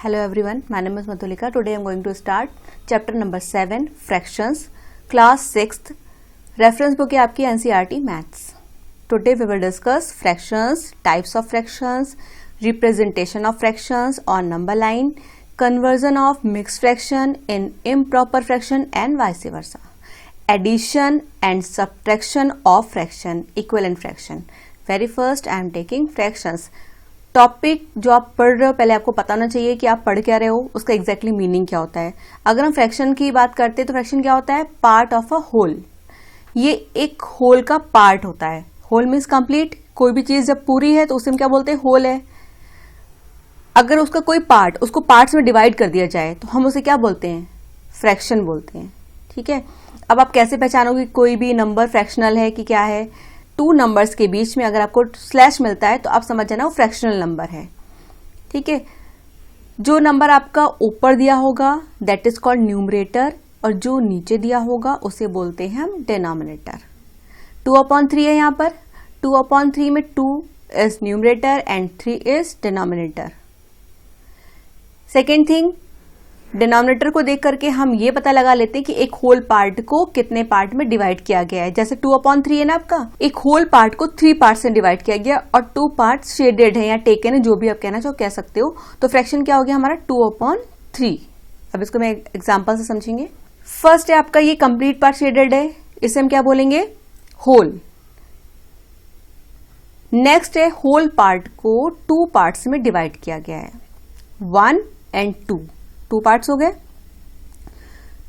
Hello everyone, my name is Madhulika. Today I am going to start chapter number 7 fractions, class 6th. Reference book है आपकी NCERT Maths. Today we will discuss fractions, types of fractions, representation of fractions on number line, conversion of mixed fraction in improper fraction and vice versa, addition and subtraction of fraction, equivalent fraction. Very first I am taking fractions. Topic जो आप पढ़ रहे हो पहले आपको पता होना चाहिए कि आप पढ़ क्या रहे हो, उसका एग्जैक्टली मीनिंग क्या होता है. अगर हम फ्रैक्शन की बात करते हैं तो फ्रैक्शन क्या होता है? Part of a whole. ये एक होल का पार्ट होता है. Whole means complete. कोई भी चीज जब पूरी है तो उसे हम क्या बोलते हैं? होल है. अगर उसका कोई पार्ट उसको पार्ट्स में डिवाइड कर दिया जाए तो हम उसे क्या बोलते हैं? फ्रैक्शन बोलते हैं. ठीक है. अब आप कैसे पहचानोगे कोई भी नंबर फ्रैक्शनल है कि क्या है? टू नंबर्स के बीच में अगर आपको स्लैश मिलता है तो आप समझ जाना वो फ्रैक्शनल नंबर है. ठीक है. जो नंबर आपका ऊपर दिया होगा दैट इज कॉल्ड न्यूमरेटर और जो नीचे दिया होगा उसे बोलते हैं हम डिनोमिनेटर. 2/3 है यहाँ पर. 2/3 में 2 is numerator and 3 is denominator. Second thing, denominator को देख करके हम ये पता लगा लेते हैं कि एक होल पार्ट को कितने पार्ट में डिवाइड किया गया है. जैसे 2/3 है ना आपका, एक होल पार्ट को 3 पार्ट में डिवाइड किया गया और 2 पार्ट शेडेड है या टेकन है, जो भी आप कहना चाहो कह सकते हो. तो फ्रैक्शन क्या हो गया हमारा? 2/3. अब इसको मैं एग्जांपल से समझेंगे. फर्स्ट है आपका ये कंप्लीट पार्ट शेडेड है, इसे हम क्या बोलेंगे? होल. नेक्स्ट है होल पार्ट को 2 पार्ट्स में डिवाइड किया गया है. 1 and 2 पार्ट्स हो गए.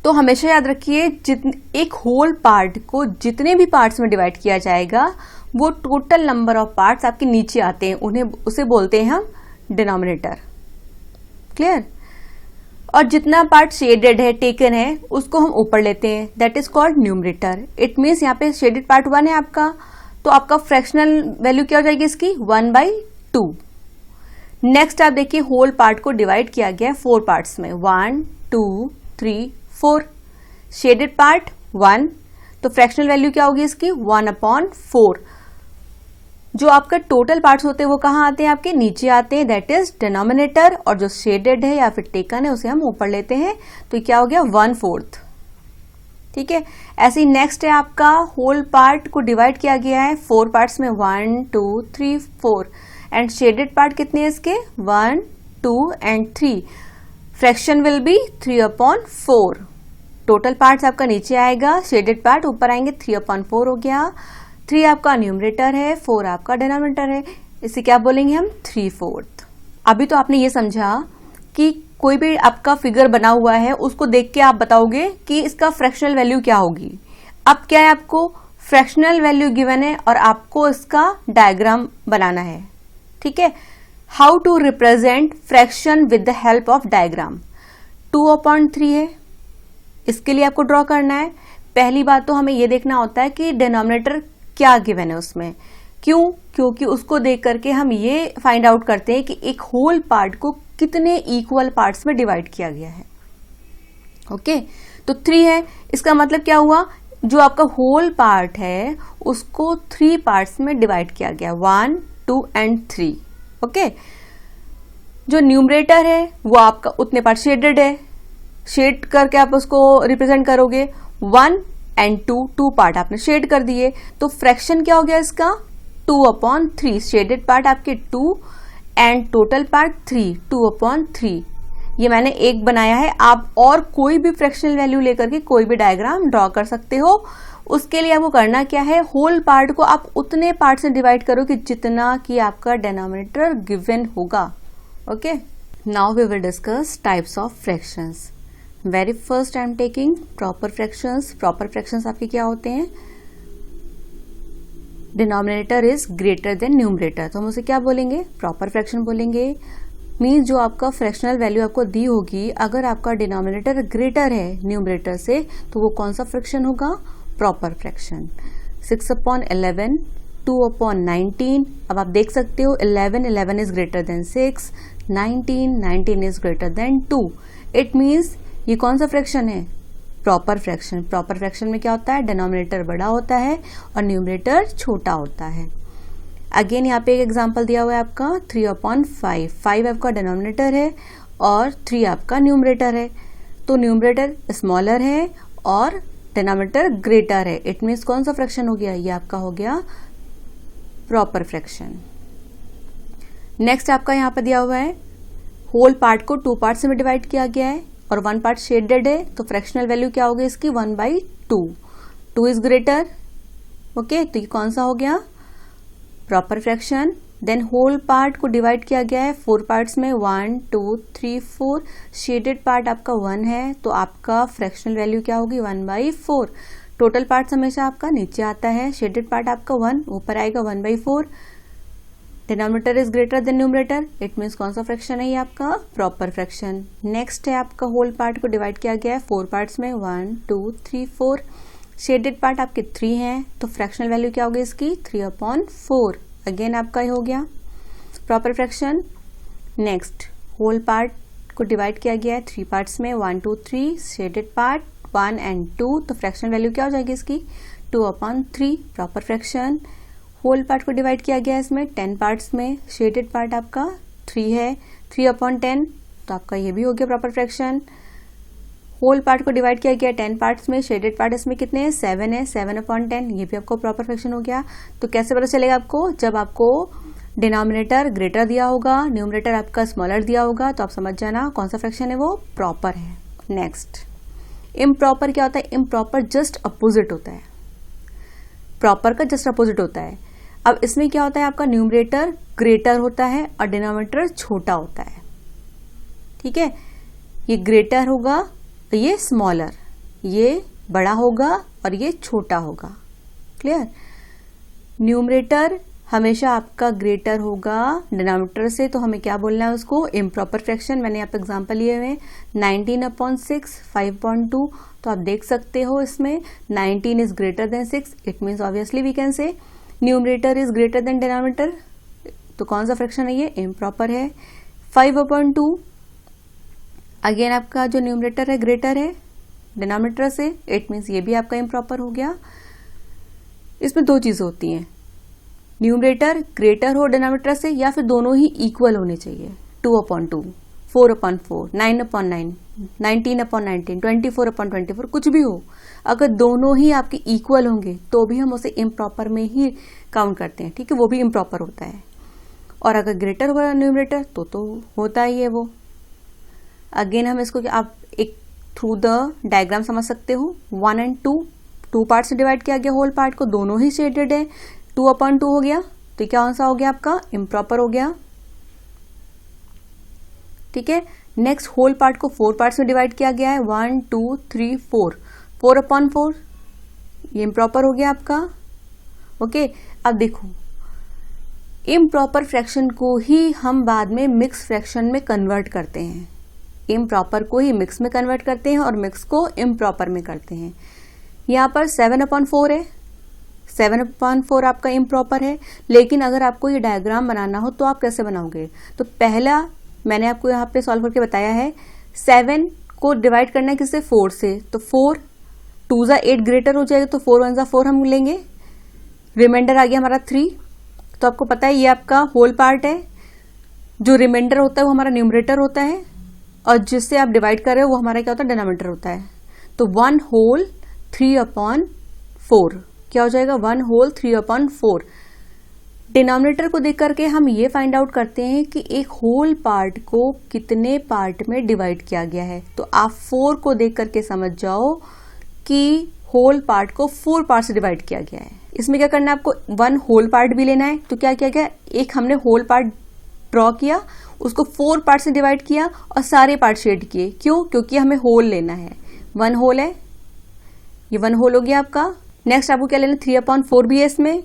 तो हमेशा याद रखिए एक होल पार्ट को जितने भी पार्ट्स में डिवाइड किया जाएगा वो टोटल नंबर ऑफ पार्ट्स आपके नीचे आते हैं, उसे बोलते हैं हम डिनोमिनेटर. क्लियर. और जितना पार्ट शेडेड है टेकन है उसको हम ऊपर लेते हैं, that is called numerator. It means यहाँ पे शेडेड पार्ट 1 है आपका, तो आपका फ्रैक्शनल वैल्यू क्या हो जाएगी इसकी? 1/2. नेक्स्ट आप देखिए होल पार्ट को डिवाइड किया गया है 4 पार्ट्स में. 1 2 3 4. शेडेड पार्ट 1, तो फ्रैक्शनल वैल्यू क्या होगी इसकी? 1/4. जो आपका टोटल पार्ट्स होते हैं वो कहाँ आते हैं? आपके नीचे आते हैं, दैट इज डिनोमिनेटर. और जो शेडेड है या फिर टेकन है उसे हम ऊपर लेते हैं, तो ये क्या हो गया? 1/4. ठीक है. ऐसे ही नेक्स्ट है आपका होल पार्ट को डिवाइड किया गया है 4 पार्ट्स में. 1 2 3 4. एंड शेडेड पार्ट कितने हैं इसके? 1 2 and 3. Fraction will be 3/4. Total parts आपका नीचे आएगा, शेडेड पार्ट ऊपर आएंगे. 3/4 हो गया. 3 आपका न्यूमरेटर है, 4 आपका डिनोमिनेटर है. इसे क्या बोलेंगे हम? 3/4. अभी तो आपने ये समझा कि कोई भी आपका फिगर बना हुआ है उसको देख के आप बताओगे कि इसका फ्रैक्शनल वैल्यू क्या होगी. अब क्या है, आपको फ्रैक्शनल वैल्यू गिवन है और आपको इसका डायग्राम बनाना है. ठीक है. How to represent fraction with the help of diagram. 2/3 है, इसके लिए आपको ड्रॉ करना है. पहली बात तो हमें यह देखना होता है कि डिनोमिनेटर क्या गिवन है उसमें. क्यों? क्योंकि उसको देख करके हम ये फाइंड आउट करते हैं कि एक होल पार्ट को कितने इक्वल पार्ट्स में डिवाइड किया गया है. ओके. तो 3 है, इसका मतलब क्या हुआ? जो आपका होल पार्ट है उसको 3 पार्ट्स में डिवाइड किया गया. 1 2 and 3. ओके. जो न्यूमरेटर है वो आपका उतने पार्ट शेडेड है, शेड करके आप उसको रिप्रेजेंट करोगे. 1 and 2 पार्ट आपने शेड कर दिए, तो फ्रैक्शन क्या हो गया इसका? 2/3. शेडेड पार्ट आपके 2 एंड टोटल पार्ट 3. 2/3. ये मैंने एक बनाया है. आप और कोई भी फ्रैक्शनल वैल्यू लेकर के कोई भी डायग्राम ड्रॉ कर सकते हो. उसके लिए आपको करना क्या है? होल पार्ट को आप उतने पार्ट से डिवाइड करो कि जितना कि आपका डिनोमिनेटर गिवन होगा. Okay. Now we will discuss types of fractions. Very first I am taking proper fractions. Proper fractions आपके क्या होते हैं? Denominator is greater than numerator, तो हम उसे क्या बोलेंगे? प्रॉपर फ्रैक्शन बोलेंगे. मीन्स जो आपका फ्रैक्शनल वैल्यू आपको दी होगी, अगर आपका डिनोमिनेटर ग्रेटर है न्यूमरेटर से तो वो कौन सा फ्रैक्शन होगा? Proper fraction. 6/11, 2/19. अब आप देख सकते हो 11 is greater than 6, 19 is greater then 2. It means ये कौन सा फ्रैक्शन है? Proper fraction. प्रॉपर फ्रैक्शन में क्या होता है? डिनोमिनेटर बड़ा होता है और न्यूमरेटर छोटा होता है. अगेन यहाँ पे एक एग्जांपल दिया हुआ है आपका 3/5. 5 आपका डिनोमिनेटर है और 3 आपका न्यूमरेटर है, तो न्यूमरेटर स्मॉलर है और डिनोमिनेटर ग्रेटर है। इट मीन्स कौन सा फ्रैक्शन हो गया, ये आपका हो गया प्रॉपर फ्रैक्शन। नेक्स्ट आपका यहाँ पर दिया हुआ है होल पार्ट को 2 पार्ट्स में डिवाइड किया गया है और 1 पार्ट शेडेड है, तो फ्रैक्शनल वैल्यू क्या होगी इसकी 1/2। 2 इज ग्रेटर, ओके, तो ये कौन सा हो गया proper fraction. Then whole part को डिवाइड किया गया है 4 पार्ट्स में, 1 2 3 4, शेडेड पार्ट आपका 1 है, तो आपका फ्रैक्शनल वैल्यू क्या होगी 1/4। टोटल पार्ट हमेशा आपका नीचे आता है, शेडेड पार्ट आपका 1, ऊपर आएगा 1/4। Denominator is greater than numerator, it means कौन सा फ्रैक्शन है ये आपका प्रॉपर फ्रैक्शन। नेक्स्ट है आपका होल पार्ट को डिवाइड किया गया है 4 पार्ट्स में, 1 2 3 4, शेडेड पार्ट आपके 3 हैं, तो फ्रैक्शनल वैल्यू क्या होगी इसकी 3/4। अगेन आपका ये हो गया proper fraction. Next whole part को डिवाइड किया गया है 3 पार्ट्स में, 1 2 3, शेडेड पार्ट 1 and 2, तो फ्रैक्शनल वैल्यू क्या हो जाएगी इसकी 2/3 प्रॉपर फ्रैक्शन। होल पार्ट को डिवाइड किया गया है इसमें 10 पार्ट्स में, शेडेड पार्ट आपका 3 है, 3/10, तो आपका ये भी हो गया प्रॉपर फ्रैक्शन। होल पार्ट को डिवाइड किया गया 10 पार्ट्स में, शेडेड पार्ट इसमें कितने हैं 7 है, 7/10, ये भी आपको प्रॉपर फ्रैक्शन हो गया। तो कैसे पता चलेगा आपको, जब आपको डिनोमिनेटर ग्रेटर दिया होगा, न्यूमरेटर आपका स्मॉलर दिया होगा, तो आप समझ जाना कौन सा फ्रैक्शन है वो प्रॉपर है। नेक्स्ट इम्प्रॉपर क्या होता है, इम्प्रॉपर जस्ट अपोजिट होता है, प्रॉपर का जस्ट अपोजिट होता है। अब इसमें क्या होता है आपका न्यूमरेटर ग्रेटर होता है और डिनोमिनेटर छोटा होता है, ठीक है, ये ग्रेटर होगा तो ये स्मॉलर, ये बड़ा होगा और ये छोटा होगा, क्लियर। न्यूमरेटर हमेशा आपका ग्रेटर होगा डिनोमिनेटर से, तो हमें क्या बोलना है उसको इम्प्रॉपर फ्रैक्शन। मैंने यहाँ पे एग्जांपल लिए हुए 19/6 5/2, तो आप देख सकते हो इसमें 19 is greater than 6, it means obviously we can say numerator is greater than denominator, तो कौन सा फ्रैक्शन है ये इम्प्रॉपर है। 5/2 अगेन आपका जो न्यूमरेटर है ग्रेटर है डिनोमिनेटर से, इट मीन्स ये भी आपका इम्प्रॉपर हो गया। इसमें 2 चीजें होती हैं, न्यूमरेटर ग्रेटर हो डिनोमिनेटर से या फिर दोनों ही इक्वल होने चाहिए। 2/2, 4/4, 9/9, 19/19, 24/24, कुछ भी हो, अगर दोनों ही आपके इक्वल होंगे तो भी हम उसे इम्प्रॉपर में ही काउंट करते हैं, ठीक है, वो भी इम्प्रॉपर होता है। और अगर ग्रेटर होगा न्यूमरेटर तो होता ही है वो। अगेन हम इसको आप एक थ्रू द डायग्राम समझ सकते हो। 1 and 2 पार्ट से डिवाइड किया गया होल पार्ट को, दोनों ही शेडेड है, 2/2 हो गया, तो क्या सा हो गया आपका इम्प्रॉपर हो गया, ठीक है। नेक्स्ट होल पार्ट को 4 पार्ट्स में डिवाइड किया गया है, 1 2 3 4, 4/4, ये इम्प्रॉपर हो गया आपका, ओके। अब देखो इम्प्रॉपर फ्रैक्शन को ही हम बाद में मिक्स फ्रैक्शन में कन्वर्ट करते हैं, इम्प्रॉपर को ही मिक्स में कन्वर्ट करते हैं और मिक्स को इम्प्रॉपर में करते हैं। यहाँ पर 7/4 है, 7/4 आपका इम्प्रॉपर है, लेकिन अगर आपको ये डायग्राम बनाना हो तो आप कैसे बनाओगे, तो पहला मैंने आपको यहाँ पे सॉल्व करके बताया है, 7 को डिवाइड करना है किससे 4 से, तो 4 2 जा 8 ग्रेटर हो जाएगा, तो 4 1 जा 4 हम लेंगे, रिमाइंडर आ गया हमारा 3। तो आपको पता है ये आपका होल पार्ट है, जो रिमाइंडर होता है वो हमारा न्यूमरेटर होता है और जिससे आप डिवाइड कर रहे हो वो हमारा क्या होता है डिनोमिनेटर होता है। तो 1 होल 3/4 क्या हो जाएगा 1 होल 3/4। डिनोमिनेटर को देख करके हम ये फाइंड आउट करते हैं कि एक होल पार्ट को कितने पार्ट में डिवाइड किया गया है। तो आप 4 को देख करके समझ जाओ कि होल पार्ट को 4 पार्ट से डिवाइड किया गया है। इसमें क्या करना है आपको 1 होल पार्ट भी लेना है, तो क्या किया गया, एक हमने होल पार्ट ड्रॉ किया, उसको 4 पार्ट से डिवाइड किया और सारे पार्ट शेड किए, क्यों, क्योंकि हमें होल लेना है। 1 होल है, ये 1 होल हो गया आपका। नेक्स्ट आपको क्या लेना 3/4 भी है इसमें,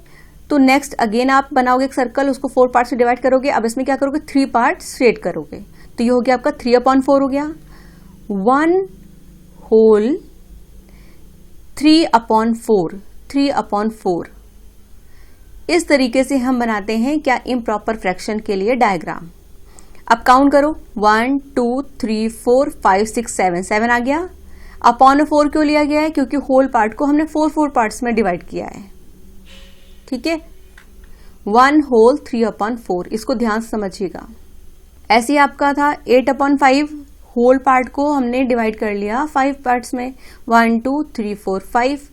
तो नेक्स्ट अगेन आप बनाओगे एक सर्कल, उसको 4 पार्ट से डिवाइड करोगे, अब इसमें क्या करोगे 3 पार्ट शेड करोगे, तो ये हो गया आपका 3/4 हो गया। 1 होल 3/4, 3/4 इस तरीके से हम बनाते हैं क्या इम्प्रॉपर फ्रैक्शन के लिए डायग्राम। अब काउंट करो 1 2 3 4 5 6 7, 7 आ गया। अपॉन 4 क्यों लिया गया है, क्योंकि होल पार्ट को हमने 4 पार्ट्स में डिवाइड किया है, ठीक है। 1 होल 3/4, इसको ध्यान से समझिएगा। ऐसे ही आपका था 8/5 होल पार्ट को हमने डिवाइड कर लिया 5 पार्ट्स में, 1 2 3 4 5।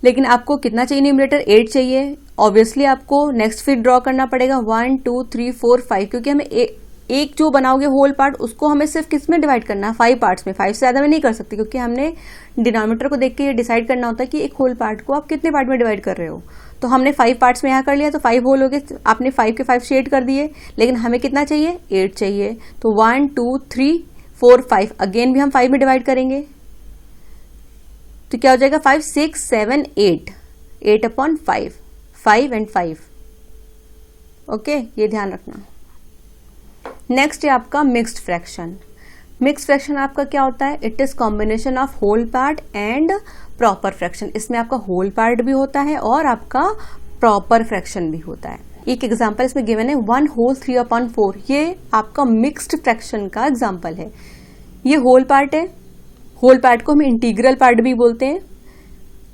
लेकिन आपको कितना चाहिए न्यूमरेटर? 8 चाहिए। ऑब्वियसली आपको नेक्स्ट फिर ड्रॉ करना पड़ेगा 1 2 3 4 5, क्योंकि हमें एक जो बनाओगे होल पार्ट उसको हमें सिर्फ किस में डिवाइड करना है? 5 पार्ट्स में। 5 से ज्यादा में नहीं कर सकते, क्योंकि हमने डिनोमिनेटर को देख के ये डिसाइड करना होता है कि एक होल पार्ट को आप कितने पार्ट में डिवाइड कर रहे हो। तो हमने 5 पार्ट्स में यहाँ कर लिया, तो 5 होल हो गए। आपने 5 के 5 शेड कर दिए, लेकिन हमें कितना चाहिए? 8 चाहिए। तो 1 2 3 4 5, अगेन भी हम 5 में डिवाइड करेंगे, तो क्या हो जाएगा? 5 6 7 8, 8/5, 5 and 5। ओके, ये ध्यान रखना। नेक्स्ट है आपका मिक्स्ड फ्रैक्शन। मिक्स्ड फ्रैक्शन आपका क्या होता है? It is combination of whole part and proper fraction. इसमें आपका होल पार्ट भी होता है और आपका प्रॉपर फ्रैक्शन भी होता है। एक एग्जांपल इसमें गिवन है 1 होल 3/4। ये आपका मिक्स्ड फ्रैक्शन का एग्जांपल है। ये होल पार्ट है, होल पार्ट को हम इंटीग्रल पार्ट भी बोलते हैं।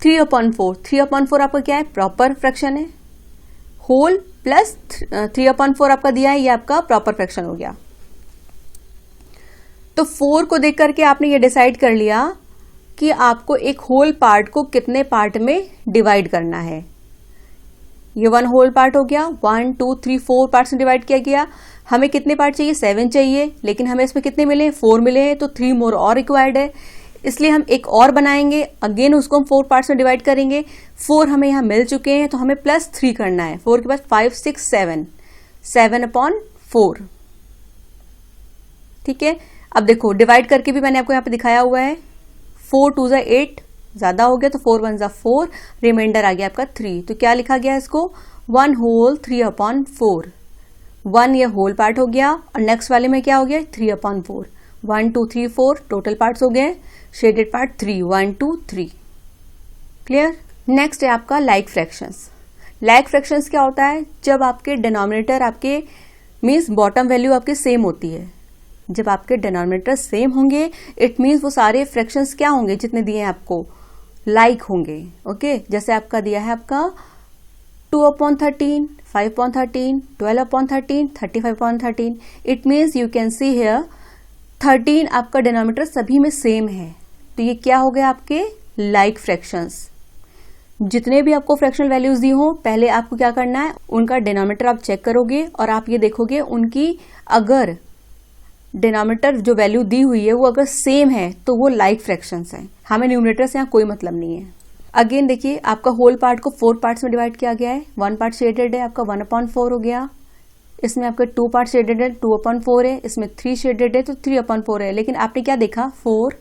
3/4, 3/4 आपका क्या है? प्रॉपर फ्रैक्शन है। होल प्लस 3/4 आपका दिया है, ये आपका प्रॉपर फ्रैक्शन हो गया। तो 4 को देख करके आपने ये डिसाइड कर लिया कि आपको एक होल पार्ट को कितने पार्ट में डिवाइड करना है। ये 1 होल पार्ट हो गया, 1 2 3 4 पार्ट्स में डिवाइड किया गया। हमें कितने पार्ट चाहिए? 7 चाहिए, लेकिन हमें इसमें कितने मिले? 4 मिले हैं, तो 3 मोर और रिक्वायर्ड है। इसलिए हम एक और बनाएंगे, अगेन उसको हम 4 पार्ट्स में डिवाइड करेंगे। 4 हमें यहां मिल चुके हैं, तो हमें +3 करना है। 4 के बाद 5 6 7, 7/4। ठीक है, अब देखो डिवाइड करके भी मैंने आपको यहाँ पे दिखाया हुआ है। 4 2 ज़ा 8, ज्यादा हो गया, तो 4 1 ज़ा 4, रिमाइंडर आ गया आपका 3। तो क्या लिखा गया इसको? 1 होल 3/4। 1 ये होल पार्ट हो गया, और नेक्स्ट वाले में क्या हो गया? 3/4। 1 2 3 4 टोटल पार्ट्स हो गए। Shaded part 3, 1 2 3। क्लियर? नेक्स्ट है आपका लाइक फ्रैक्शंस। लाइक फ्रैक्शंस क्या होता है? जब आपके डिनोमिनेटर आपके मीन्स बॉटम वैल्यू आपके सेम होती है। जब आपके डिनोमिनेटर सेम होंगे, इट मीन्स वो सारे फ्रैक्शंस क्या होंगे जितने दिए हैं आपको? लाइक होंगे। ओके, जैसे आपका दिया है आपका 2/13, 5/13, 12/13, 35/13। It means you can see here 13 आपका डिनोमिनेटर सभी में सेम है, तो ये क्या हो गए? आपके लाइक फ्रैक्शंस। जितने भी आपको फ्रैक्शनल वैल्यूज दी हो, पहले आपको क्या करना है? उनका डिनोमिनेटर आप चेक करोगे और आप ये देखोगे उनकी अगर डिनोमिनेटर जो वैल्यू दी हुई है वो अगर सेम है तो वो लाइक फ्रैक्शंस हैं। हमें न्यूमरेटर से यहाँ कोई मतलब नहीं है। अगेन देखिए, आपका होल पार्ट को 4 पार्ट्स में डिवाइड किया गया है। 1 पार्ट शेडेड है, आपका 1/4 हो गया। इसमें आपके 2 पार्ट शेडेड है, 2/4 है। इसमें 3 शेडेड है, तो 3/4 है। लेकिन आपने क्या देखा? 4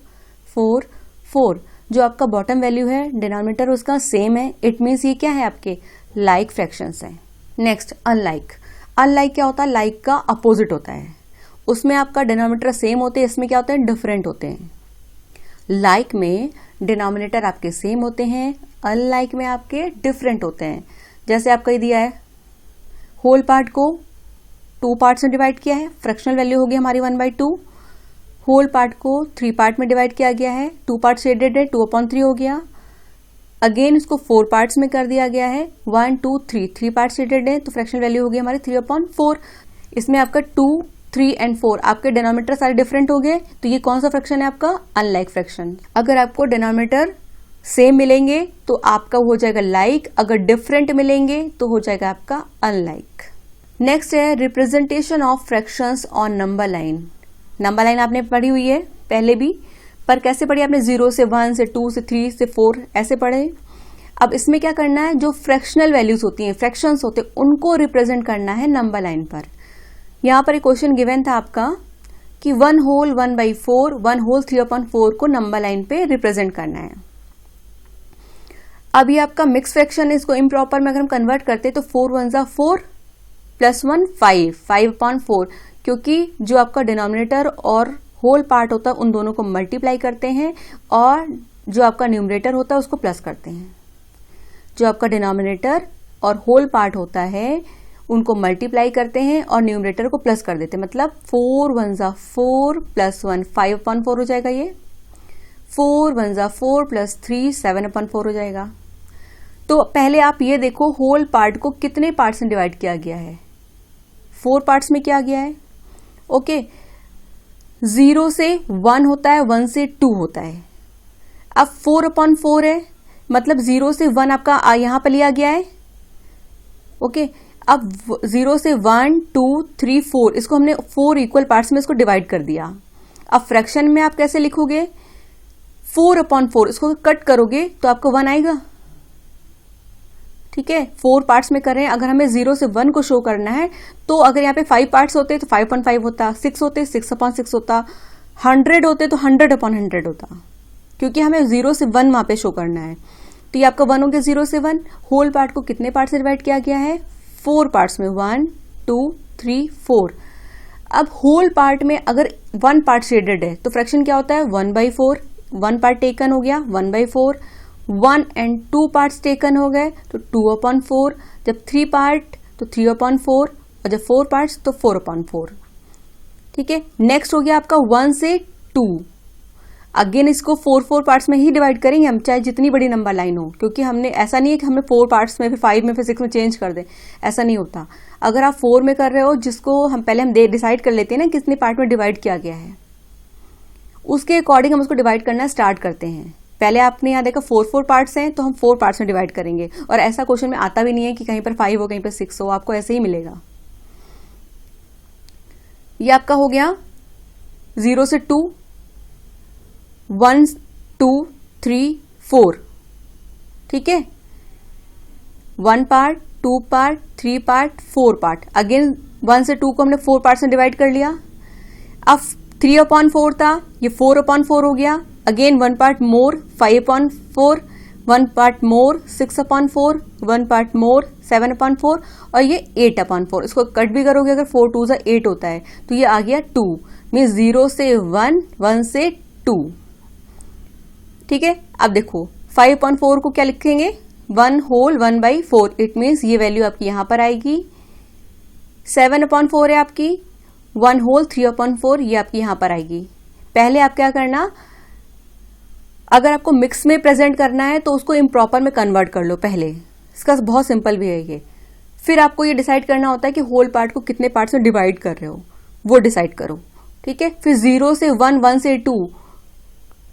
4 4, जो आपका बॉटम वैल्यू है डिनोमिनेटर उसका सेम है। इट मीन्स ये क्या है? आपके लाइक फ्रैक्शंस हैं। Next unlike. अनलाइक क्या होता है? लाइक का अपोजिट होता है। उसमें आपका डिनोमिनेटर सेम होते हैं, इसमें क्या होते हैं? डिफरेंट होते हैं। लाइक में डिनोमिनेटर आपके सेम होते हैं, अनलाइक में आपके डिफरेंट होते हैं। जैसे आपका ये दिया है होल पार्ट को 2 पार्ट्स में डिवाइड किया है, फ्रैक्शनल वैल्यू होगी हमारी 1/2। होल पार्ट को 3 पार्ट में डिवाइड किया गया है, 2 पार्ट शेडेड है, 2/3 हो गया। अगेन इसको 4 पार्ट्स में कर दिया गया है, 1 2 3, 3 पार्ट शेडेड है, तो फ्रैक्शनल वैल्यू होगी हमारी 3/4। इसमें आपका 2 3 एंड 4 आपके डिनोमिनेटर सारे डिफरेंट हो गए, तो ये कौन सा फ्रैक्शन है? आपका अनलाइक फ्रैक्शन। अगर आपको डिनोमिनेटर सेम मिलेंगे तो आपका हो जाएगा लाइक, अगर डिफरेंट मिलेंगे तो हो जाएगा आपका अनलाइक। नेक्स्ट है representation of fractions on number line. Number line आपने पढ़ी हुई है पहले भी, पर कैसे पढ़ी आपने? 0 से 1 से 2 से 3 से 4 ऐसे पढ़े। अब इसमें क्या करना है? जो फ्रैक्शनल वैल्यूज होती हैं, फ्रैक्शंस होते हैं, उनको रिप्रेजेंट करना है नंबर लाइन पर। यहां पर एक क्वेश्चन गिवन था आपका कि 1 होल 1/4, 1 होल 3/4 को नंबर लाइन पे रिप्रेजेंट करना है। अब ये आपका मिक्स फ्रैक्शन है, इसको इम्प्रॉपर में अगर हम कन्वर्ट करते हैं तो 4 1 ज़ा 4 + 1 5, 5/4, क्योंकि जो आपका डिनोमिनेटर और होल पार्ट होता है उन दोनों को मल्टीप्लाई करते हैं और जो आपका न्यूमरेटर होता है उसको प्लस करते हैं। जो आपका डिनोमिनेटर और होल पार्ट होता है उनको मल्टीप्लाई करते हैं और न्यूमरेटर को प्लस कर देते हैं। मतलब 4 1 ज़ा 4 + 1 5/4 हो जाएगा। ये 4 1 ज़ा 4 + 3 7/4 हो जाएगा। तो पहले आप ये देखो होल पार्ट को कितने पार्ट्स में डिवाइड किया गया है? 4 पार्ट्स में किया गया है। ओके, 0 से 1 होता है, 1 से 2 होता है। अब 4/4 है, मतलब 0 से 1 आपका यहां पर लिया गया है। ओके, अब 0 से 1 2 3 4 इसको हमने 4 इक्वल पार्ट्स में इसको डिवाइड कर दिया। अब फ्रैक्शन में आप कैसे लिखोगे, 4/4 इसको कट करोगे तो आपको 1 आएगा। ठीक है, 4 पार्ट्स में कर रहे हैं। अगर हमें 0 से 1 को शो करना है तो अगर यहाँ पे 5 पार्ट्स होते तो 5/5 होता, 6 होते 6/6 होता, 100 होते तो 100/100 होता, क्योंकि हमें 0 से 1 वहां पे शो करना है। तो ये आपका 1 हो गया 0 से 1। होल पार्ट को कितने पार्ट से डिवाइड किया गया है, 4 पार्ट्स में, 1 2 3 4। अब होल पार्ट में अगर 1 पार्ट शेडेड है तो फ्रैक्शन क्या होता है, 1/4। 1 पार्ट टेकन हो गया 1/4, 1 and 2 पार्ट्स टेकन हो गए तो 2/4। जब 3 पार्ट तो 3/4 और जब 4 पार्ट्स तो 4/4। ठीक है, नेक्स्ट हो गया आपका 1 से 2। अगेन इसको 4 पार्ट्स में ही डिवाइड करेंगे हम, चाहे जितनी बड़ी नंबर लाइन हो, क्योंकि हमने ऐसा नहीं है कि हमें 4 पार्ट्स में फिर 5 में फिर 6 में चेंज कर दें, ऐसा नहीं होता। अगर आप 4 में कर रहे हो, जिसको हम पहले डिसाइड कर लेते हैं ना कितने पार्ट में डिवाइड किया गया है, उसके अकॉर्डिंग हम उसको डिवाइड करना स्टार्ट करते हैं। पहले आपने यहाँ देखा 4 पार्ट्स हैं तो हम 4 पार्ट्स में डिवाइड करेंगे, और ऐसा क्वेश्चन में आता भी नहीं है कि कहीं पर 5 हो कहीं पर 6 हो, आपको ऐसे ही मिलेगा। ये आपका हो गया 0 से 2, 1 2 3 4। ठीक है, 1 part 2 part 3 part 4 part. Again 1 से 2 को हमने 4 पार्ट्स में डिवाइड कर लिया। अब 3/4 था, ये 4/4 हो गया। Again 1 part more 5/4, 1 part more 6/4, 1 part more 7/4 और ये 8/4। इसको कट भी करोगे अगर 4 2 से 8 होता है तो ये आ गया 2, मीन 0 से 1, 1 से 2। ठीक है, अब देखो 5/4 को क्या लिखेंगे, 1 होल 1/4, इट मीन्स ये वैल्यू आपकी यहां पर आएगी। 7/4 है आपकी, 1 होल 3/4 ये आपकी यहां पर आएगी। पहले आप क्या करना, अगर आपको मिक्स में प्रेजेंट करना है तो उसको इम्प्रॉपर में कन्वर्ट कर लो पहले, इसका बहुत सिंपल भी है ये। फिर आपको ये डिसाइड करना होता है कि होल पार्ट को कितने पार्ट्स में डिवाइड कर रहे हो, वो डिसाइड करो। ठीक है, फिर 0 से 1, 1 से 2,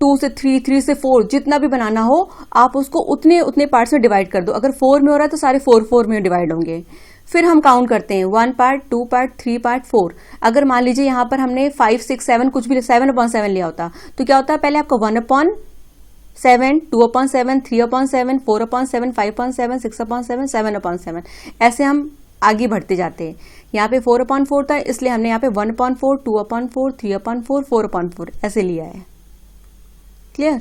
2 से 3, 3 से 4, जितना भी बनाना हो आप उसको उतने पार्ट्स में डिवाइड कर दो। अगर 4 में हो रहा है तो सारे 4 में डिवाइड होंगे। फिर हम काउंट करते हैं 1 पार्ट 2 पार्ट 3 पार्ट 4। अगर मान लीजिए यहां पर हमने 5 6 7 कुछ भी 7/7 लिया होता तो क्या होता है, पहले आपका 1/7, 2/7, 3/7, 4/7, 5/7, 6/7, 7/7, ऐसे हम आगे बढ़ते जाते हैं। यहाँ पे 4/4 था इसलिए हमने यहाँ पे 1/4, 2/4, 3/4, 4/4 ऐसे लिया है। क्लियर।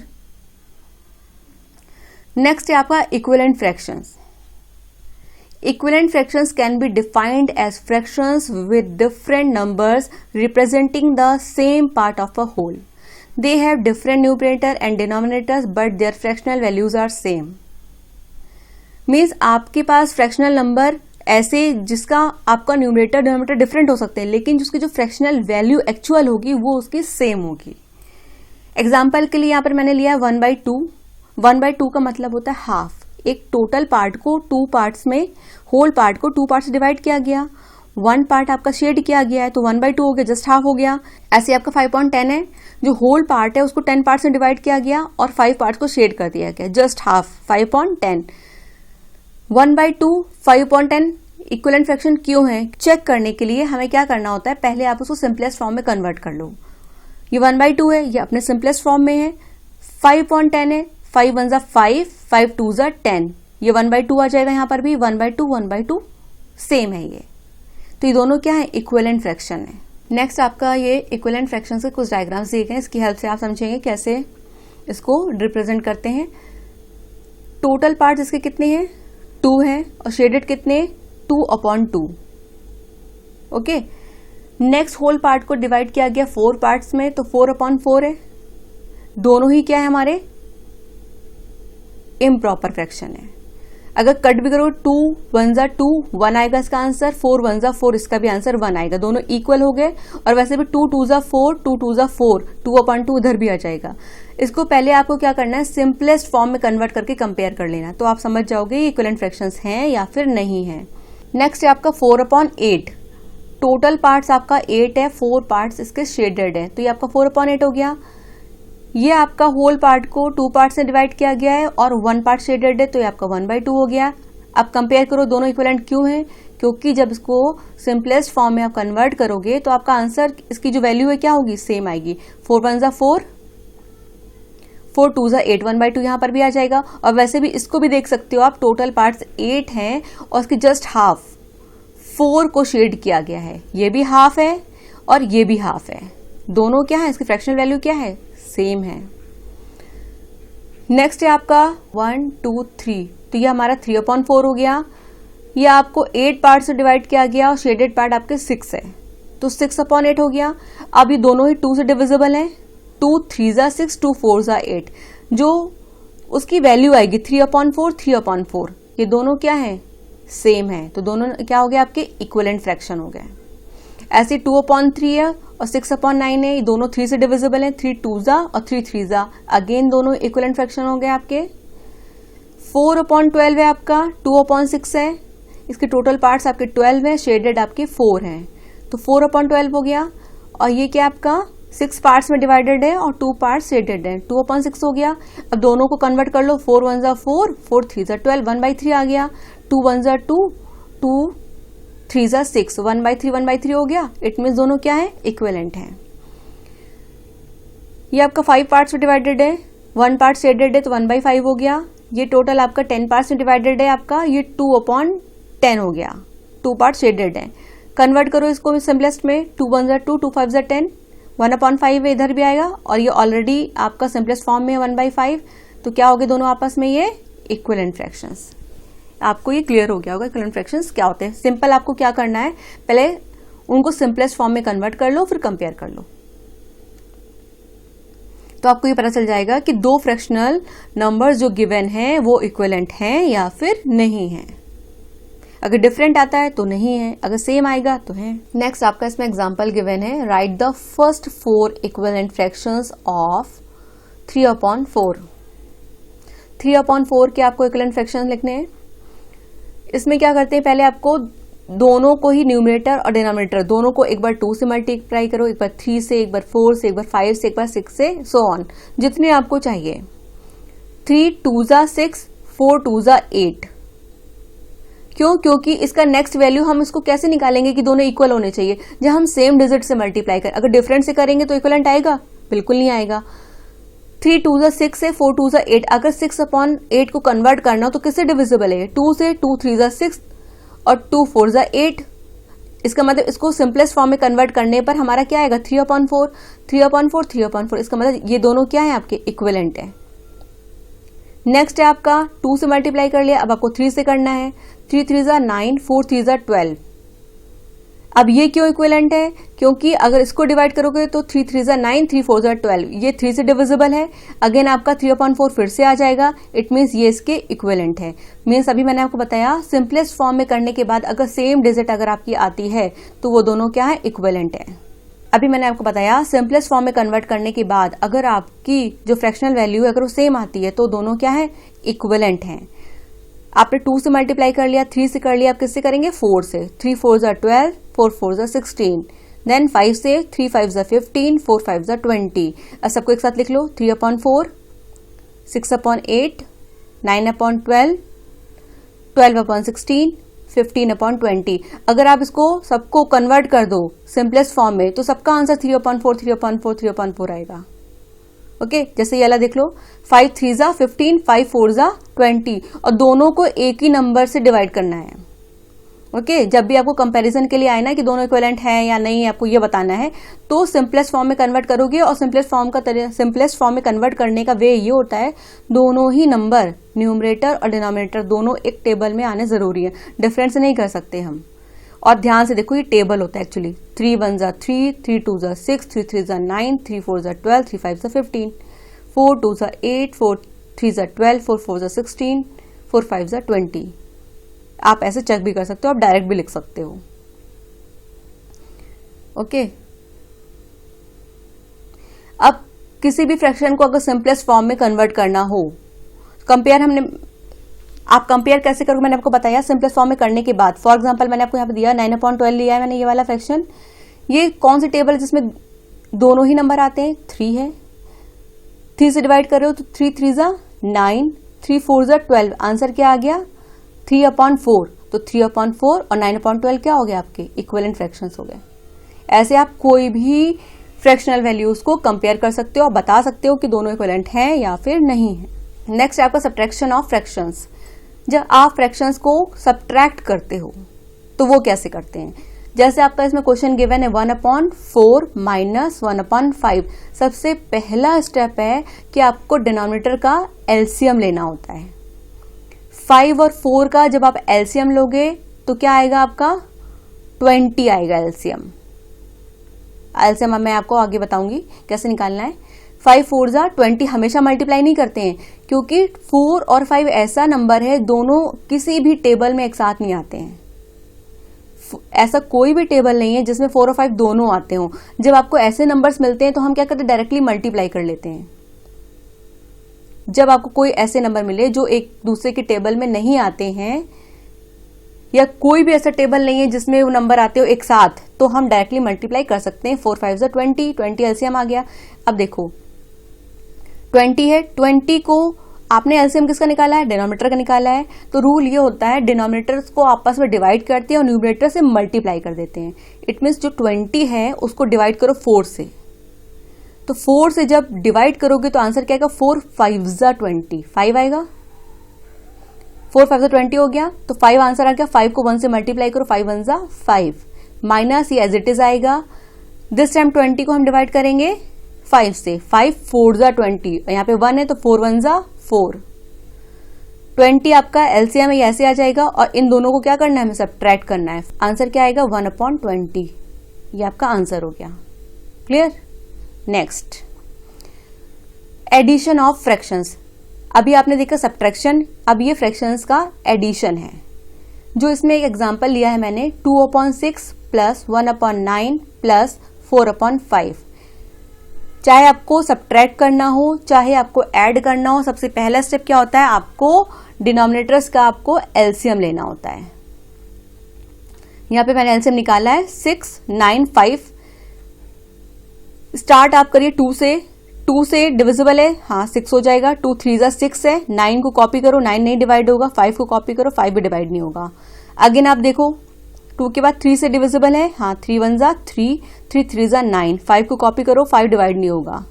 नेक्स्ट है आपका equivalent fractions. Equivalent fractions can be defined as fractions with different numbers representing the same part of a whole. They have different numerator and denominators but their fractional values are same. Means आपके पास fractional number ऐसे जिसका आपका numerator denominator different हो सकते हैं, लेकिन जिसकी जो फ्रैक्शनल वैल्यू एक्चुअल होगी वो उसकी सेम होगी। एग्जाम्पल के लिए यहाँ पर मैंने लिया है 1/2। 1/2 का मतलब होता है हाफ। एक टोटल पार्ट को 2 पार्ट्स में, होल पार्ट को 2 पार्ट्स डिवाइड किया गया, 1 पार्ट आपका शेड किया गया है तो 1/2 हो गया, जस्ट हाफ हो गया। ऐसे आपका 5/10 है, जो होल पार्ट है उसको 10 पार्ट्स में डिवाइड किया गया और 5 पार्ट्स को शेड कर दिया गया, जस्ट हाफ 5/10। 1/2 5/10 इक्विवेलेंट फ्रैक्शन क्यों है, चेक करने के लिए हमें क्या करना होता है, पहले आप उसको सिंपलेस्ट फॉर्म में कन्वर्ट कर लो। ये 1/2 है, ये अपने सिंपलेस्ट फॉर्म में है। 5/10 है, 5 1 5, 5 2 10, ये 1/2 आ जाएगा। यहाँ पर भी 1/2 1/2 सेम है ये, तो ये दोनों क्या है, इक्विवेलेंट फ्रैक्शन है। नेक्स्ट आपका ये इक्विवेलेंट फ्रैक्शन से कुछ डायग्राम्स दिए गए हैं, इसकी हेल्प से आप समझेंगे कैसे इसको रिप्रेजेंट करते हैं। टोटल पार्ट इसके कितने हैं, 2 है, और शेडेड कितने, 2/2। ओके, नेक्स्ट होल पार्ट को डिवाइड किया गया 4 पार्ट्स में तो 4/4 है। दोनों ही क्या है हमारे, इम्प्रॉपर फ्रैक्शन है। अगर कट भी करो 2 1 2 1 आएगा इसका आंसर, 4 1 4 इसका भी आंसर 1 आएगा, दोनों इक्वल हो गए। और वैसे भी 2 2 4, 2 2 4, 2/2 उधर भी आ जाएगा। इसको पहले आपको क्या करना है, सिंपलेस्ट फॉर्म में कन्वर्ट करके कंपेयर कर लेना, तो आप समझ जाओगे ये इक्विवेलेंट फ्रैक्शंस हैं या फिर नहीं है। नेक्स्ट है आपका 4/8। टोटल पार्ट्स आपका 8 है, 4 पार्ट्स इसके शेडेड है, तो ये आपका 4/8 हो गया। ये आपका होल पार्ट को 2 पार्ट्स में डिवाइड किया गया है और 1 पार्ट शेडेड है, तो ये आपका 1/2 हो गया। अब कंपेयर करो दोनों इक्विवेलेंट क्यों है, क्योंकि जब इसको सिंपलेस्ट फॉर्म में आप कन्वर्ट करोगे तो आपका आंसर, इसकी जो वैल्यू है क्या होगी, सेम आएगी। 4 1 ज़ा 4, 4 2 ज़ा 8, 1/2 यहाँ पर भी आ जाएगा। और वैसे भी इसको भी देख सकते हो आप, टोटल पार्ट्स 8 हैं और इसकी जस्ट हाफ 4 को शेड किया गया है, ये भी हाफ है और ये भी हाफ है, दोनों क्या है, इसकी फ्रैक्शनल वैल्यू क्या है, सेम है। नेक्स्ट है आपका 1 2 3, तो ये हमारा 3/4 हो गया। ये आपको 8 पार्ट से डिवाइड किया गया और शेडेड पार्ट आपके 6 है, तो 6/8 हो गया। अब ये दोनों ही 2 से डिविजिबल हैं, 2 3 ज़ा 6, 2 4 ज़ा 8, जो उसकी वैल्यू आएगी 3/4, 3/4, ये दोनों क्या है, सेम है, तो दोनों क्या हो गया, आपके इक्विवेलेंट फ्रैक्शन हो गए। ऐसे 2/3 है और 6/9 है, ये दोनों 3 से डिविजिबल हैं, 3 2 ज़ा और 3 3 ज़ा, अगेन दोनों इक्विवेलेंट फ्रैक्शन हो गए आपके। 4/12 है आपका, 2/6 है, इसके टोटल पार्ट्स आपके 12 है, शेडेड आपके 4 हैं, तो 4/12 हो गया। और ये क्या आपका 6 पार्ट्स में डिवाइडेड है और 2 पार्ट्स शेडेड है, 2/6 हो गया। अब दोनों को कन्वर्ट कर लो, 4 1 ज़ा 4, 4 3 ज़ा 12, 1/3 आ गया, 2 1 ज़ा 2, 2 3 ज़ा 6, 1/3 1/3 हो गया। इट मीन्स दोनों क्या है, इक्विवेलेंट है। ये आपका 5 पार्ट्स में डिवाइडेड है, 1 पार्ट शेडेड है, तो 1/5 हो गया। ये टोटल आपका 10 पार्ट्स में डिवाइडेड है आपका, ये 2/10 हो गया, 2 पार्ट शेडेड है। कन्वर्ट करो इसको सिंपलेस्ट में, 2 1 ज़ा 2, 2 5 ज़ा 10, 1/5 इधर भी आएगा और ये ऑलरेडी आपका सिंपलेस्ट फॉर्म में है 1/5, तो क्या हो गए दोनों आपस में, ये इक्विवेलेंट फ्रैक्शंस। आपको ये क्लियर हो गया होगा इक्विवेलेंट फ्रैक्शंस क्या होते हैं। सिंपल आपको क्या करना है, पहले उनको सिंपलेस्ट फॉर्म में कन्वर्ट कर लो, फिर कंपेयर कर लो, तो आपको ये पता चल जाएगा कि दो फ्रैक्शनल नंबर्स जो गिवन हैं वो इक्विवेलेंट हैं या फिर नहीं है। अगर डिफरेंट आता है तो नहीं है, अगर सेम आएगा तो है। नेक्स्ट आपका इसमें एग्जांपल गिवन है, right the first 4 equivalent fractions of 3/4। 3/4 के आपको इक्विवेलेंट फ्रैक्शंस लिखने हैं। इसमें क्या करते हैं, पहले आपको दोनों को ही न्यूमरेटर और डिनोमिनेटर दोनों को एक बार 2 से मल्टीप्लाई करो, एक बार 3 से, एक बार 4 से, एक बार 5 से, एक बार 6 से, सो ऑन, जितने आपको चाहिए। 3 2 ज़ा 6, 4 2 ज़ा 8। क्यों, क्योंकि इसका नेक्स्ट वैल्यू हम इसको कैसे निकालेंगे कि दोनों इक्वल होने चाहिए, जब हम सेम डिजिट से मल्टीप्लाई करें। अगर डिफरेंट से करेंगे तो इक्वलेंट आएगा, बिल्कुल नहीं आएगा। 3 2 ज़ा 6 है, 4 2 ज़ा 8, अगर 6/8 को कन्वर्ट करना हो तो किससे डिविजिबल है, 2 से, 2 3 ज़ा 6 और 2 4 ज़ा 8। इसका मतलब इसको सिंपलेस्ट फॉर्म में कन्वर्ट करने पर हमारा क्या आएगा, 3/4, 3/4, 3/4। इसका मतलब ये दोनों क्या है, आपके इक्विवेलेंट है। नेक्स्ट है आपका 2 से मल्टीप्लाई कर लिया, अब आपको 3 से करना है, 3 3 ज़ा 9, 4 3 ज़ा 12। अब ये क्यों इक्विवेलेंट है, क्योंकि अगर इसको डिवाइड करोगे तो 3 3 ज़ा 9, 3 4 ज़ा 12, ये 3 से डिविजिबल है। अगेन आपका 3/4 फिर से आ जाएगा, इट मीन्स ये इसके इक्विवेलेंट है। मीन्स अभी मैंने आपको बताया सिंपलेस्ट फॉर्म में करने के बाद अगर सेम डिजिट अगर आपकी आती है तो वो दोनों क्या है, इक्विवेलेंट है। अभी मैंने आपको बताया सिंपलेस्ट फॉर्म में कन्वर्ट करने के बाद अगर आपकी जो फ्रैक्शनल वैल्यू है अगर वो सेम आती है तो दोनों क्या है, इक्विवेलेंट है। आपने 2 से मल्टीप्लाई कर लिया, 3 से कर लिया, आप किससे करेंगे, 4 से। 3 4 ज़ा 12, 4 4 ज़ा 16, देन 5 से, 3 5 ज़ा 15, 4 5 ज़ा 20। अब सबको एक साथ लिख लो, 3/4, 6/8, 9/12, 12/16, 15/20। अगर आप इसको सबको कन्वर्ट कर दो सिंपलेस्ट फॉर्म में तो सबका आंसर 3/4, 3/4, 3/4 आएगा। ओके, जैसे ये वाला देख लो, 5 3 ज़ा 15, 5 4 ज़ा 20, और दोनों को एक ही नंबर से डिवाइड करना है। ओके, जब भी आपको कंपैरिजन के लिए आए ना कि दोनों इक्विवेलेंट हैं या नहीं, आपको ये बताना है, तो सिंपलेस्ट फॉर्म में कन्वर्ट करोगे। और सिंपलेस्ट फॉर्म में कन्वर्ट करने का वे ये होता है, दोनों ही नंबर न्यूमरेटर और डिनोमिनेटर दोनों एक टेबल में आने जरूरी है, डिफरेंस नहीं कर सकते हम। और ध्यान से देखो, ये टेबल होता है एक्चुअली, 3 1 ज़ा 3, 3 2 ज़ा 6, 3 3 ज़ा 9, 3 4 ज़ा 12, 3 5 ज़ा 15, 4 2 ज़ा 8, 4 3 ज़ा 12, 4 4 ज़ा 16, 4 5 ज़ा 20। आप ऐसे चेक भी कर सकते हो, आप डायरेक्ट भी लिख सकते हो। ओके, अब किसी भी फ्रैक्शन को अगर सिंपलेस्ट फॉर्म में कन्वर्ट करना हो, कंपेयर हमने आप कंपेयर कैसे करोगे मैंने आपको बताया, सिंपलेस्ट फॉर्म में करने के बाद। फॉर एग्जांपल मैंने आपको यहाँ पे दिया 9/12 लिया है मैंने ये वाला फ्रैक्शन। ये कौन सी टेबल है जिसमें दोनों ही नंबर आते हैं? 3 है। 3 से डिवाइड कर रहे हो तो 3 3 जा 9, 3 4 जा 12। आंसर क्या आ गया? 3/4। तो 3/4 और 9/12 क्या हो गया? आपके इक्विवेलेंट फ्रैक्शंस हो गए। ऐसे आप कोई भी फ्रैक्शनल वैल्यूज को कंपेयर कर सकते हो और बता सकते हो कि दोनों इक्विवेलेंट हैं या फिर नहीं है। नेक्स्ट है आपका सब्ट्रैक्शन ऑफ फ्रैक्शंस। जब आप फ्रैक्शंस को सब्ट्रैक्ट करते हो तो वो कैसे करते हैं? जैसे आपका इसमें क्वेश्चन गिवन है 1/4 माइनस 1/5। सबसे पहला स्टेप है कि आपको डिनोमिनेटर का एलसीएम लेना होता है। 5 और 4 का जब आप एलसीएम लोगे तो क्या आएगा आपका? 20 आएगा एलसीएम। एलसीएम मैं आपको आगे बताऊंगी कैसे निकालना है। 5 4 जा 20 हमेशा मल्टीप्लाई नहीं करते हैं क्योंकि 4 और 5 ऐसा नंबर है दोनों किसी भी टेबल में एक साथ नहीं आते हैं। ऐसा कोई भी टेबल नहीं है जिसमें 4 और 5 दोनों आते हो। जब आपको ऐसे नंबर्स मिलते हैं तो हम क्या करते हैं? डायरेक्टली मल्टीप्लाई कर लेते हैं। जब आपको कोई ऐसे नंबर मिले जो एक दूसरे के टेबल में नहीं आते हैं या कोई भी ऐसा टेबल नहीं है जिसमें वो नंबर आते हो एक साथ, तो हम डायरेक्टली मल्टीप्लाई कर सकते हैं। 4 5 जा 20, 20 एलसीएम आ गया। अब देखो 20 है, 20 को आपने एलसीएम किसका निकाला है? डिनोमिनेटर का निकाला है। तो रूल ये होता है डिनोमिनेटर्स को आपस में डिवाइड करते हैं और न्यूमरेटर से मल्टीप्लाई कर देते हैं। इट मीन्स जो 20 है उसको डिवाइड करो 4 से। तो 4 से जब डिवाइड करोगे तो आंसर क्या आएगा? 4 5 जा 20, 5 आएगा। 4 5 जा 20 हो गया तो 5 आंसर आ गया। 5 को 1 से मल्टीप्लाई करो, 5 1 जा 5 माइनस ये एज इट इज आएगा। दिस टाइम 20 को हम डिवाइड करेंगे 5 से। 5 4 जा 20, यहाँ पे 1 है तो 4 1 जा 4। 20 आपका एलसीएम है, ऐसे आ जाएगा और इन दोनों को क्या करना है? हमें सब्ट्रैक्ट करना है। आंसर क्या आएगा? 1/20। ये आपका आंसर हो गया। Clear? Next addition of fractions. अभी आपने देखा सब्ट्रैक्शन, अब ये फ्रैक्शंस का एडिशन है। जो इसमें एक एग्जांपल लिया है मैंने 2/6 प्लस 1/9 प्लस 4/5। चाहे आपको सब्ट्रैक्ट करना हो चाहे आपको ऐड करना हो, सबसे पहला स्टेप क्या होता है? आपको डिनोमिनेटर्स का आपको एलसीएम लेना होता है। यहां पे मैंने एलसीएम निकाला है 6 9 5। स्टार्ट आप करिए 2 से। 2 से डिविजिबल है, हाँ 6 हो जाएगा। 2 3 जा 6 है। 9 को कॉपी करो, 9 नहीं डिवाइड होगा। 5 को कॉपी करो, 5 भी डिवाइड नहीं होगा। अगेन आप देखो 2 के बाद 3 से डिविजिबल है, हाँ 3 1 जा 3, 3 3 जा 9। 5 को कॉपी करो, 5 डिवाइड नहीं होगा।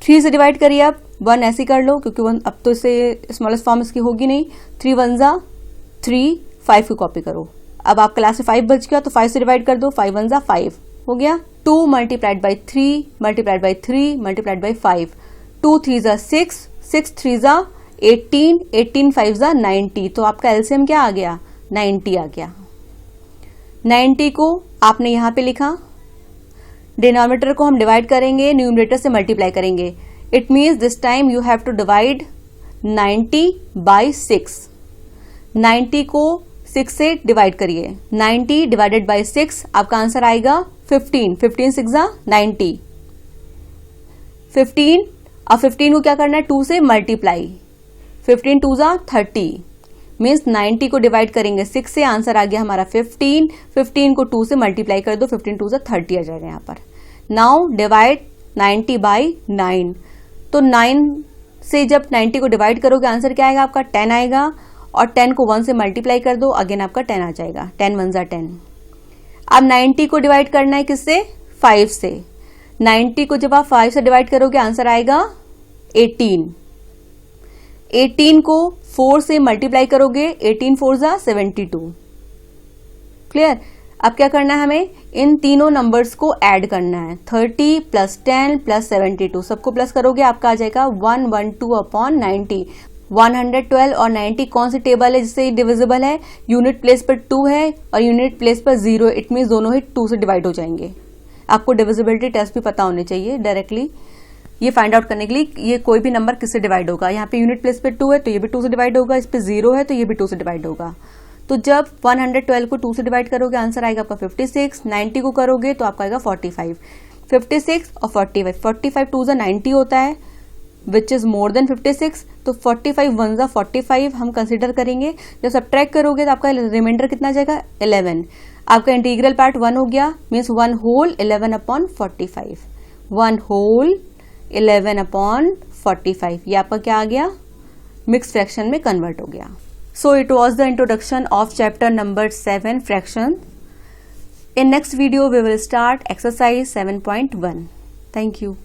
3 से डिवाइड करिए आप, 1 ऐसे कर लो क्योंकि 1 अब तो इसे स्मॉलेस्ट फॉर्म इसकी होगी नहीं। 3 1 जा 3, 5 को कॉपी करो। अब आपके लास्ट में 5 बच गया तो 5 से डिवाइड कर दो, 5 1 जा 5 हो गया। 2 multiplied by 3 multiplied by 3 multiplied by 5। 2 3 जा 6, 6 3 जा 18, 18 5 जा 90। तो आपका एलसीएम क्या आ गया? 90 आ गया। 90 को आपने यहां पे लिखा। डिनोमिनेटर को हम डिवाइड करेंगे, न्यूमरेटर से मल्टीप्लाई करेंगे। It means this time you have to divide 90 by 6। 90 को 6 से डिवाइड करिए। 90 डिवाइडेड बाई 6 आपका आंसर आएगा 15। 15 6 जा 90। 15 और 15 को क्या करना है? 2 से मल्टीप्लाई। 15 2 जा 30 मीन्स 90 को डिवाइड करेंगे 6 से, आंसर आ गया हमारा 15। 15 को 2 से मल्टीप्लाई कर दो, 15 2 जा 30 आ जाएगा यहाँ पर। Now divide 90 by 9। तो 9 से जब 90 को डिवाइड करोगे आंसर क्या आएगा आपका? 10 आएगा। और 10 को 1 से मल्टीप्लाई कर दो, अगेन आपका 10 आ जाएगा। 10 1 जा 10। अब 90 को डिवाइड करना है किससे? 5 से। 90 को जब आप 5 से डिवाइड करोगे आंसर आएगा 18। 18 को 4 से मल्टीप्लाई करोगे, 18 4 जा 72। क्लियर? अब क्या करना है हमें? इन तीनों नंबर्स को ऐड करना है। 30 प्लस 10 प्लस 72 सबको प्लस करोगे आपका आ जाएगा 112/90। 112 और 90 कौन सी टेबल है जिससे डिविजिबल है? यूनिट प्लेस पर 2 है और यूनिट प्लेस पर 0। इट मीन्स दोनों ही 2 से डिवाइड हो जाएंगे। आपको डिविजिबिलिटी टेस्ट भी पता होने चाहिए डायरेक्टली ये फाइंड आउट करने के लिए ये कोई भी नंबर किससे डिवाइड होगा। यहाँ पे यूनिट प्लेस पे 2 है तो ये भी 2 से डिवाइड होगा, इस पे 0 है तो ये भी 2 से डिवाइड होगा। तो जब 112 को 2 से डिवाइड करोगे आंसर आएगा आपका 56। 90 को करोगे तो आपका आएगा 45। 56 और 45, 45 2 जा 90 होता है। विच इज मोर देन 56, तो 45 वन जा 45 हम कंसिडर करेंगे। जब सब्ट्रैक्ट करोगे तो आपका रिमाइंडर कितना जाएगा 11। आपका इंटीग्रल पार्ट 1 हो गया, means 1 whole 11 upon 45, 1 whole 11 upon 45, ये आपका क्या आ गया, मिक्स फ्रैक्शन में कन्वर्ट हो गया। So it was the introduction of chapter number 7 fraction. In next video we will start exercise 7.1. Thank you.